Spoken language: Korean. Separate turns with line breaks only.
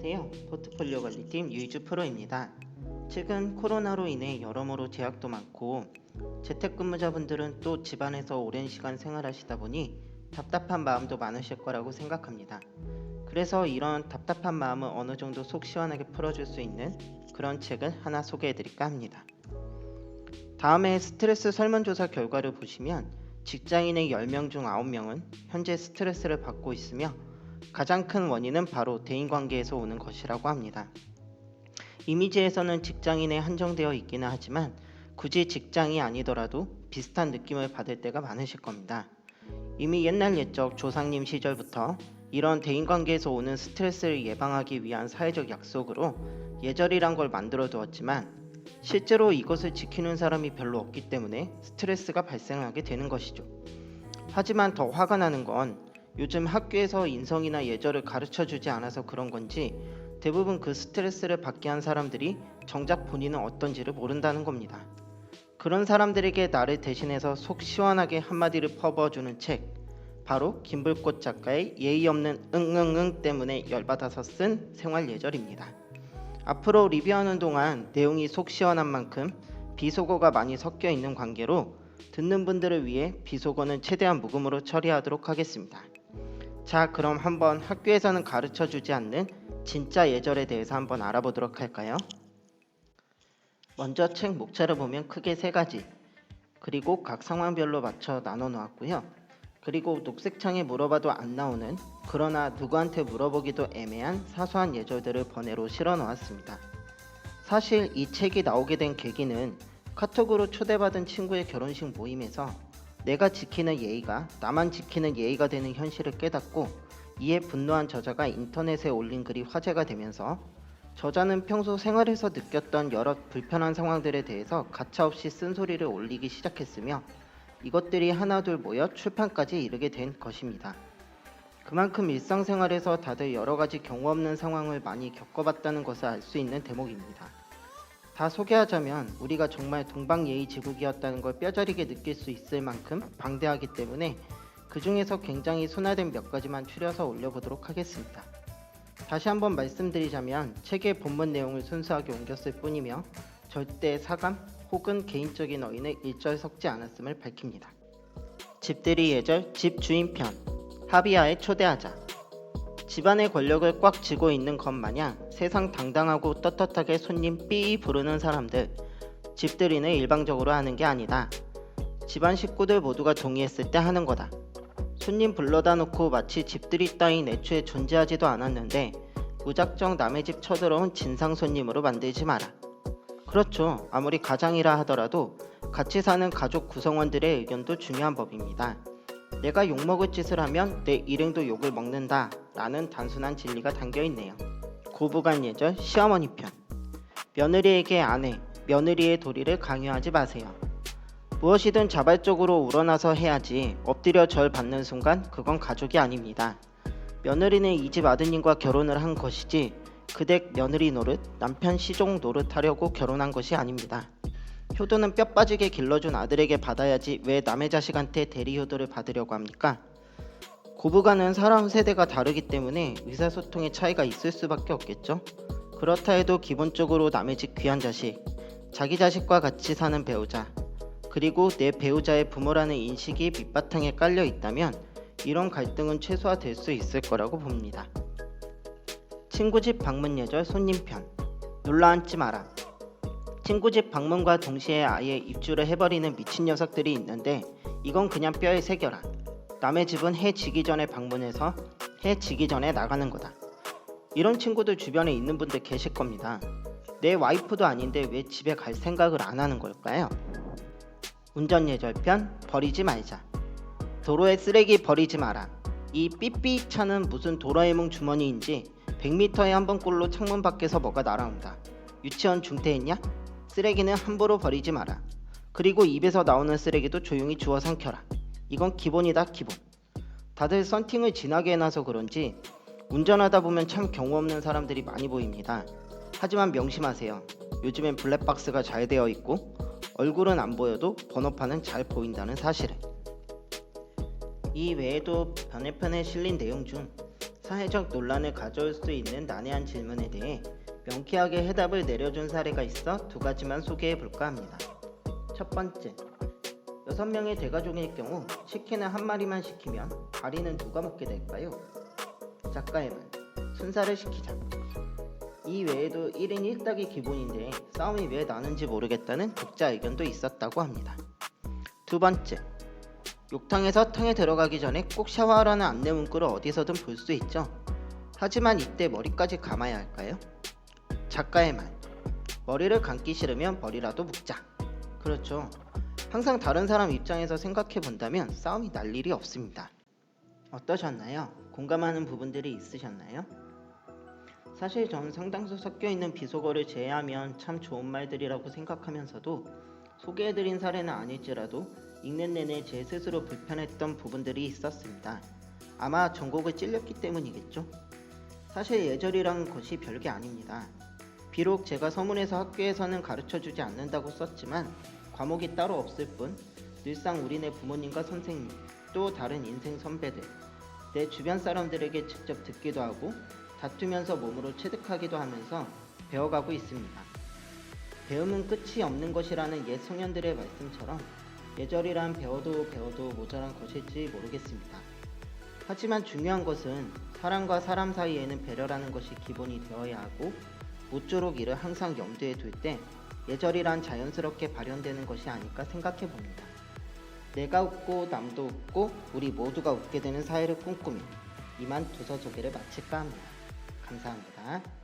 안녕하세요. 포트폴리오 관리팀 유이주 프로입니다. 최근 코로나로 인해 여러모로 제약도 많고 재택근무자분들은 또 집안에서 오랜 시간 생활하시다 보니 답답한 마음도 많으실 거라고 생각합니다. 그래서 이런 답답한 마음을 어느 정도 속 시원하게 풀어줄 수 있는 그런 책을 하나 소개해드릴까 합니다. 다음에 스트레스 설문조사 결과를 보시면 직장인의 10명 중 9명은 현재 스트레스를 받고 있으며 가장 큰 원인은 바로 대인관계에서 오는 것이라고 합니다. 이미지에서는 직장인에 한정되어 있기는 하지만 굳이 직장이 아니더라도 비슷한 느낌을 받을 때가 많으실 겁니다. 이미 옛날 옛적 조상님 시절부터 이런 대인관계에서 오는 스트레스를 예방하기 위한 사회적 약속으로 예절이란 걸 만들어 두었지만 실제로 이것을 지키는 사람이 별로 없기 때문에 스트레스가 발생하게 되는 것이죠. 하지만 더 화가 나는 건 요즘 학교에서 인성이나 예절을 가르쳐주지 않아서 그런 건지 대부분 그 스트레스를 받게 한 사람들이 정작 본인은 어떤지를 모른다는 겁니다. 그런 사람들에게 나를 대신해서 속 시원하게 한마디를 퍼부어주는 책, 바로 김불꽃 작가의 예의 없는 응응응 때문에 열받아서 쓴 생활예절입니다. 앞으로 리뷰하는 동안 내용이 속 시원한 만큼 비속어가 많이 섞여 있는 관계로 듣는 분들을 위해 비속어는 최대한 묵음으로 처리하도록 하겠습니다. 자, 그럼 한번 학교에서는 가르쳐주지 않는 진짜 예절에 대해서 한번 알아보도록 할까요? 먼저 책 목차를 보면 크게 3가지, 그리고 각 상황별로 맞춰 나눠 놓았고요. 그리고 녹색창에 물어봐도 안 나오는, 그러나 누구한테 물어보기도 애매한 사소한 예절들을 번외로 실어 놓았습니다. 사실 이 책이 나오게 된 계기는 카톡으로 초대받은 친구의 결혼식 모임에서 내가 지키는 예의가 나만 지키는 예의가 되는 현실을 깨닫고 이에 분노한 저자가 인터넷에 올린 글이 화제가 되면서 저자는 평소 생활에서 느꼈던 여러 불편한 상황들에 대해서 가차없이 쓴소리를 올리기 시작했으며 이것들이 하나둘 모여 출판까지 이르게 된 것입니다. 그만큼 일상생활에서 다들 여러가지 경우 없는 상황을 많이 겪어봤다는 것을 알 수 있는 대목입니다. 다 소개하자면 우리가 정말 동방예의지국이었다는 걸 뼈저리게 느낄 수 있을 만큼 방대하기 때문에 그 중에서 굉장히 순화된 몇 가지만 추려서 올려보도록 하겠습니다. 다시 한번 말씀드리자면 책의 본문 내용을 순수하게 옮겼을 뿐이며 절대 사감 혹은 개인적인 어휘는 일절 섞지 않았음을 밝힙니다. 집들이 예절 집주인편, 합의하에 초대하자. 집안의 권력을 꽉 쥐고 있는 것 마냥 세상 당당하고 떳떳하게 손님 삐 부르는 사람들, 집들이는 일방적으로 하는 게 아니다. 집안 식구들 모두가 동의했을 때 하는 거다. 손님 불러다 놓고 마치 집들이 따윈 애초에 존재하지도 않았는데 무작정 남의 집 쳐들어온 진상 손님으로 만들지 마라. 그렇죠. 아무리 가장이라 하더라도 같이 사는 가족 구성원들의 의견도 중요한 법입니다. 내가 욕먹을 짓을 하면 내 일행도 욕을 먹는다 라는 단순한 진리가 담겨있네요. 고부간 예절 시어머니 편, 며느리에게 아내, 며느리의 도리를 강요하지 마세요. 무엇이든 자발적으로 우러나서 해야지 엎드려 절 받는 순간 그건 가족이 아닙니다. 며느리는 이 집 아드님과 결혼을 한 것이지 그댁 며느리 노릇, 남편 시종 노릇 하려고 결혼한 것이 아닙니다. 효도는 뼈 빠지게 길러준 아들에게 받아야지 왜 남의 자식한테 대리 효도를 받으려고 합니까? 고부간은 살아온 세대가 다르기 때문에 의사소통의 차이가 있을 수밖에 없겠죠. 그렇다 해도 기본적으로 남의 집 귀한 자식, 자기 자식과 같이 사는 배우자, 그리고 내 배우자의 부모라는 인식이 밑바탕에 깔려 있다면 이런 갈등은 최소화될 수 있을 거라고 봅니다. 친구 집 방문 예절 손님 편, 놀라앉지 마라. 친구 집 방문과 동시에 아예 입주를 해버리는 미친 녀석들이 있는데 이건 그냥 뼈에 새겨라. 남의 집은 해 지기 전에 방문해서 해 지기 전에 나가는 거다. 이런 친구들 주변에 있는 분들 계실 겁니다. 내 와이프도 아닌데 왜 집에 갈 생각을 안 하는 걸까요? 운전 예절편 버리지 말자. 도로에 쓰레기 버리지 마라. 이 삐삐 차는 무슨 도라에몽 주머니인지 100m에 한 번꼴로 창문 밖에서 뭐가 날아온다. 유치원 중퇴했냐? 쓰레기는 함부로 버리지 마라. 그리고 입에서 나오는 쓰레기도 조용히 주워 삼켜라. 이건 기본이다, 기본. 다들 썬팅을 진하게 해놔서 그런지 운전하다 보면 참 경우 없는 사람들이 많이 보입니다. 하지만 명심하세요. 요즘엔 블랙박스가 잘 되어 있고 얼굴은 안 보여도 번호판은 잘 보인다는 사실을. 이 외에도 번외편에 실린 내용 중 사회적 논란을 가져올 수 있는 난해한 질문에 대해 명쾌하게 해답을 내려준 사례가 있어 두 가지만 소개해 볼까 합니다. 첫 번째, 6명의 대가족일 경우 치킨을 한 마리만 시키면 다리는 누가 먹게 될까요? 작가의 말, 순살을 시키자. 이 외에도 1인 1닭이 기본인데 싸움이 왜 나는지 모르겠다는 독자 의견도 있었다고 합니다. 두 번째, 욕탕에서 탕에 들어가기 전에 꼭 샤워하라는 안내 문구를 어디서든 볼 수 있죠. 하지만 이때 머리까지 감아야 할까요? 작가의 말, 머리를 감기 싫으면 머리라도 묶자. 그렇죠. 항상 다른 사람 입장에서 생각해 본다면 싸움이 날 일이 없습니다. 어떠셨나요? 공감하는 부분들이 있으셨나요? 사실 전 상당수 섞여있는 비속어를 제외하면 참 좋은 말들이라고 생각하면서도 소개해드린 사례는 아닐지라도 읽는 내내 제 스스로 불편했던 부분들이 있었습니다. 아마 전곡을 찔렸기 때문이겠죠? 사실 예절이란 것이 별게 아닙니다. 비록 제가 서문에서 학교에서는 가르쳐주지 않는다고 썼지만 과목이 따로 없을 뿐 늘상 우리네 부모님과 선생님, 또 다른 인생 선배들, 내 주변 사람들에게 직접 듣기도 하고 다투면서 몸으로 체득하기도 하면서 배워가고 있습니다. 배움은 끝이 없는 것이라는 옛 성현들의 말씀처럼 예절이란 배워도 모자란 것일지 모르겠습니다. 하지만 중요한 것은 사람과 사람 사이에는 배려라는 것이 기본이 되어야 하고 모쪼록 이를 항상 염두에 둘 때 예절이란 자연스럽게 발현되는 것이 아닐까 생각해 봅니다. 내가 웃고 남도 웃고 우리 모두가 웃게 되는 사회를 꿈꾸며 이만 도서 소개를 마칠까 합니다. 감사합니다.